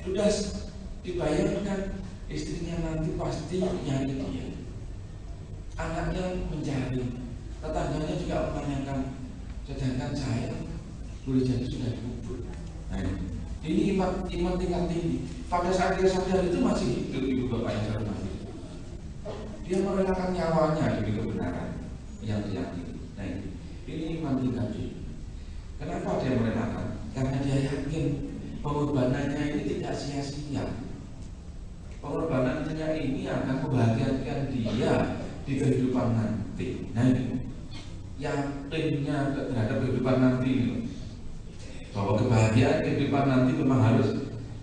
Sudah dibayangkan istrinya nanti pasti nyari dia, anaknya mencari, tetangganya juga menanyakan, sedangkan saya boleh jadi sudah dikubur. Nah, ini iman tingkat tinggi. Pada saat dia sadar itu masih hidup, ibu bapak yang saya hormati. Dia merelakan nyawanya demi kebenaran yang diyakini. Nah, ini iman tingkat tinggi. Kenapa dia merelakan? Karena dia yakin pengorbanannya ini tidak sia-sia. Pengorbanannya ini akan membahagiakan dia di kehidupan nanti. Nah, ini yakinnya terhadap kehidupan nanti ini, bahwa kebahagiaan kehidupan nanti memang harus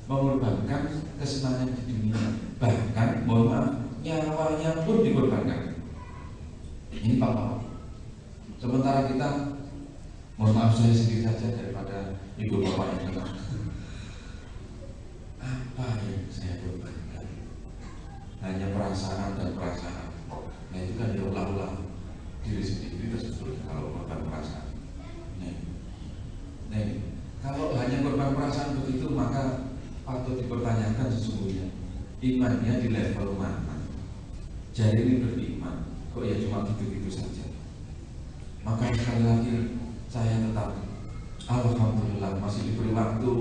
mengorbankan kesenangan di dunia, bahkan mohon maaf, nyawanya pun dikorbankan. Ini Pak. Sementara kita, mohon maaf saya sedikit saja daripada ibu bapak yang dengar. Apa yang saya korbankan? Hanya perasaan dan perasaan. Nah, itu kan diulang-ulang diri sendiri tersebut kalau korban perasaan. Nah, kalau hanya korban perasaan begitu, maka patut dipertanyakan sesungguhnya imannya di level mana. Jadi ini beriman, kok ya cuma gitu-gitu saja. Maka sekali lagi saya tetap alhamdulillah masih diberi waktu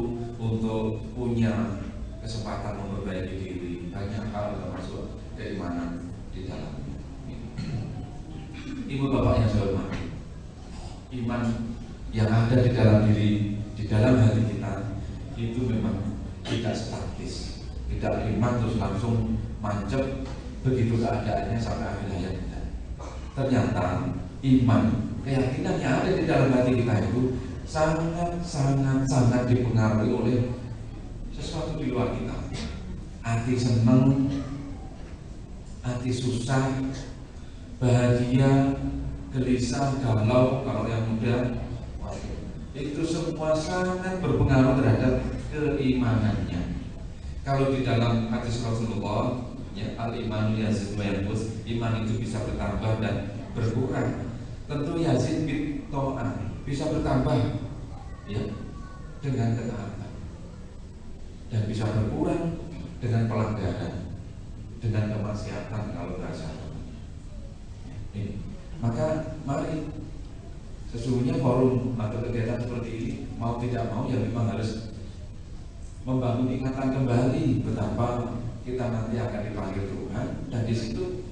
untuk punya kesempatan memperbaiki diri. Banyak hal termasuk keimanan di dalamnya. Ibu bapak yang saya hormati, iman yang ada di dalam diri, di dalam hati kita itu memang tidak statis, tidak iman terus langsung mancep begitu keadaannya sampai akhir hayat kita. Ternyata iman, keyakinan yang ada di dalam hati kita itu sangat dipengaruhi oleh sesuatu di luar kita. Hati senang, hati susah, bahagia, gelisah, galau, kalau yang muda, itu semua sangat berpengaruh terhadap keimanannya. Kalau di dalam hadis Rasulullah, ya, al-imanu yazid wa yanqus, iman itu bisa bertambah dan berkurang. Tentu yazid bit ta'ah, bisa bertambah ya dengan ketaatan, dan bisa berkurang dengan pelanggaran, dengan kemaksiatan kalau bahasa. Maka mari, sesungguhnya forum atau kegiatan seperti ini mau tidak mau ya memang harus membangun ingatan kembali betapa kita nanti akan dipanggil Tuhan, dan di situ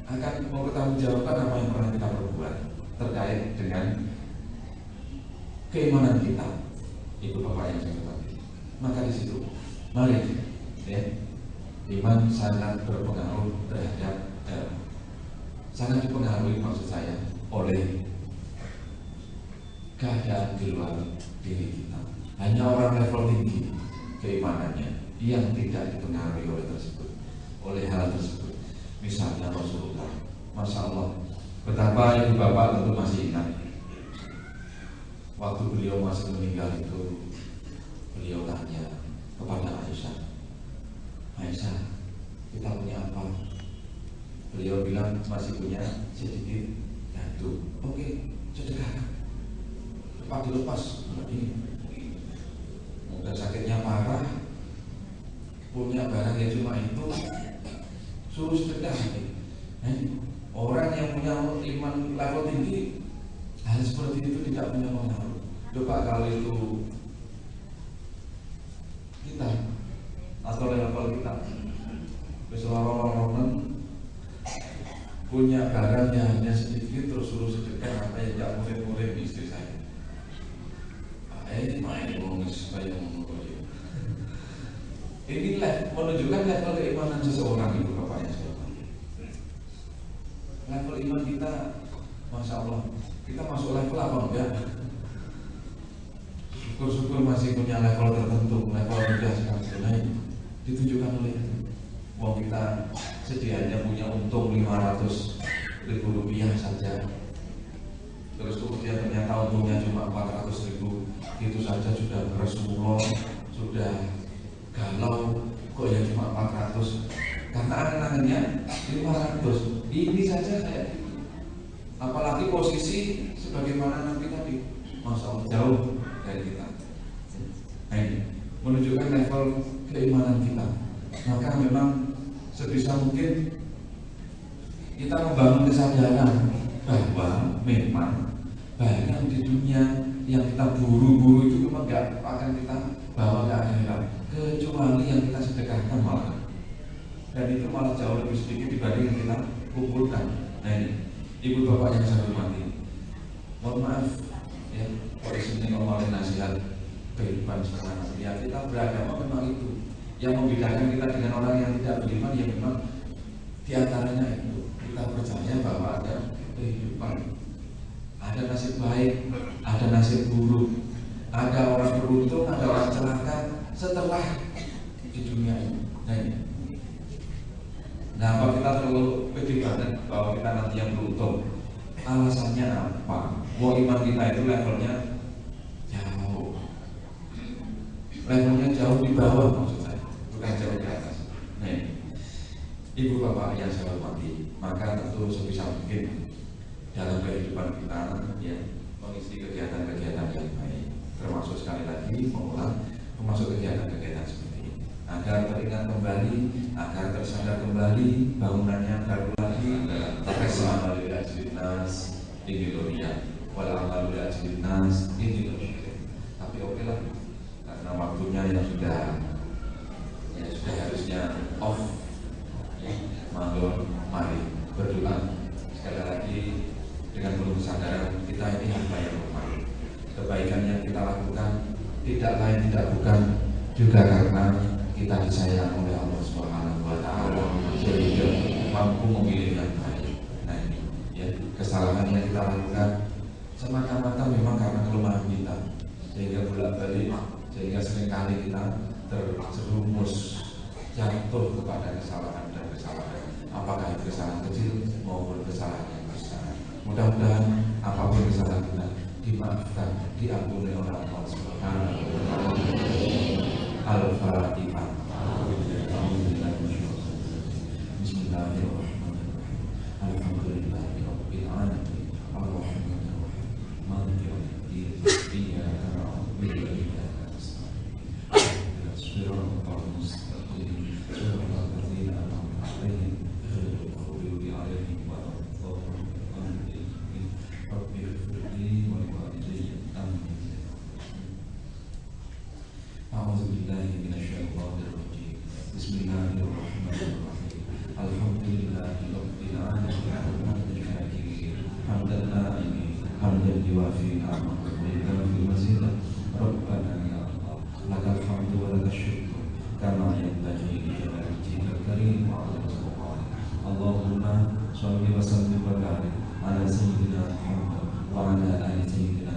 akan mempertanggungjawabkan apa yang pernah kita perbuat terkait dengan keimanan kita, ibu bapak yang saya hormati. Maka di situ mari ya, iman sangat berpengaruh terhadap sangat dipengaruhi maksud saya oleh keadaan di luar diri kita. Hanya orang level tinggi keimanannya yang tidak dipengaruhi oleh hal tersebut. Misalnya Rasulullah, Masya Allah, betapa ibu bapak tentu masih ingat waktu beliau masih meninggal itu, beliau tanya kepada Aisyah, Aisyah, kita punya apa? Beliau bilang masih punya sedikit gandum. Oke, sedekah. Cepat dilepas. Udah sakitnya parah, punya barang yang cuma itu, suruh sedekah. Orang yang punya iman level tinggi, hal seperti itu tidak punya pengaruh. Coba kalau itu kita atau level kita, orang-orang punya barang yang hanya sedikit terus suruh sedekah, apa yang tidak murid-murid istri saya. Ini main ngomongis saya ngomong. Ini menunjukkan level keimanan seseorang, ibu bapak yang saya hormati. Level iman kita, Masya Allah, kita masuk level apa enggak? Syukur-syukur masih punya level tertentu, level rendah sekali. Ditunjukkan oleh uang kita sedianya punya untung 500.000 rupiah saja. Terus kemudian ternyata untungnya cuma 400.000, itu saja sudah beresulo, sudah galau, kok ya cuma 400, karena angan-angannya 500. Ini saja saya, apalagi posisi sebagaimana nanti tadi, Masya Allah, jauh dari kita. Nah, ini menunjukkan level keimanan kita. Maka memang sebisa mungkin kita membangun kesadaran bahwa memang banyak di dunia yang kita buru-buru itu memang gak akan kita bawa ke akhirat, kecuali yang kita sedekahkan malah. Dan itu malah jauh lebih sedikit dibanding yang kita kumpulkan. Nah ini, ibu bapak yang saya hormati, mohon maaf ya, kalau sini ngomongin nasihat kehidupan sekarang ya, kita beragama memang itu yang membedakan kita dengan orang yang tidak beriman. Ya memang diantaranya itu kita percaya bahwa ada kehidupan, ada nasib baik, ada nasib buruk, ada orang beruntung, ada orang celaka setelah di dunia ini. Nah ini, nah apa kita terlalu pede banget bahwa kita nanti yang beruntung? Alasannya apa? Wah, iman kita itu levelnya jauh di bawah, maksud saya, bukan jauh di atas. Nah ini, ibu bapak yang saya hormati, maka tentu sebisa mungkin dalam kehidupan kita ya, mengisi kegiatan-kegiatan yang baik, termasuk sekali lagi mengulang masuk kegiatan-kegiatan seperti ini agar teringat kembali, agar tersadar kembali bangunannya baru lagi adalah nas ini dunia wala amalu nas ini dunia. Tapi oke lah, karena waktunya yang sudah harusnya off ya, mari berdoa sekali lagi dengan penuh kesadaran kita ini hamba yang lemah. Kebaikan yang kita lakukan tidak lain tidak bukan juga karena kita disayang oleh Allah Subhanahu wa taala sehingga mampu memilih yang baik. Nah ini ya, kesalahan yang kita lakukan semata-mata memang karena kelemahan kita, sehingga bolak-balik, sehingga seringkali kita terjerumus jatuh kepada kesalahan dan kesalahan, apakah itu kesalahan kecil maupun kesalahan yang besar. Mudah-mudahan apapun kesalahan kita dimaafkan, diampuni oleh Allah Subhanahu wa taala. Al-Fatihah. Bismillahirrahmanirrahim. Alhamdulillahirabbil alamin. Arrahmanir rahim. Maliki yaumiddin. Iyyaka na'budu wa iyyaka nasta'in. Ihdinas siratal mustaqim. Siratal ladzina an'amta 'alaihim ghairil maghdubi 'alaihim waladdallin. Rabbi ighfirli wa liwalidayya. Amin. A'udzu billahi minasyaitonir rajim. Bismillahirrahmanirrahim. Alhamdulillahi rabbil alamin. Hamdan syakirin, hamdan na'imin, hamdan yuwafi ni'amahu wa yukafi mazidah. Rabbana ya Allah, lakal hamdu wa lakal syukru kama yanbaghi li jalali wajhikal karim wa 'ala sultanik. Allahumma shalli wa sallim wa barik ala sayyidina Muhammad wa ala ali sayyidina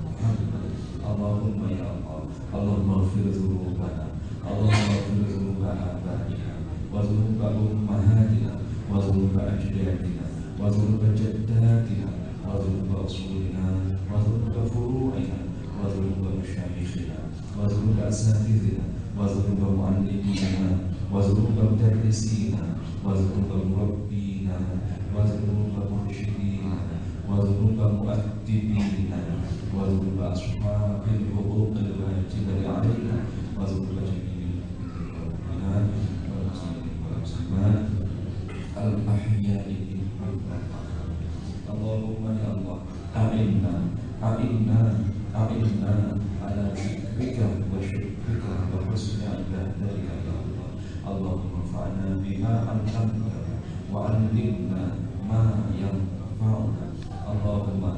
Muhammad. Allahumma ya Allah, Allahumma ighfir dzunubana, Allahumma ighfir dzunuba abaina wa dzunuba ummahatina wa dzunuba ajdadina wa dzunuba jaddatina wa dzunuba usulina wa dzunuba furu'ina wa dzunuba masyayikhina wa dzunuba asatidina wa dzunuba mu'allimina wa dzunuba mudarrisina wa dzunuba murabbina wa dzunuba mursyidina wa dzunuba mu'addibina wa dzunuba ashabil huquqil wajibati 'alaina wa dzunuba jami'il mu'minina wal muslimin wal muslimat al-ahya'i minhum. Allahumma ya Allah, a'inna ala dzikrika wa syukrika wa husni ibadatika ya Allah. Allahumma fa'na bima 'allamtana wa 'allimna ma yanfa'una. Allahumma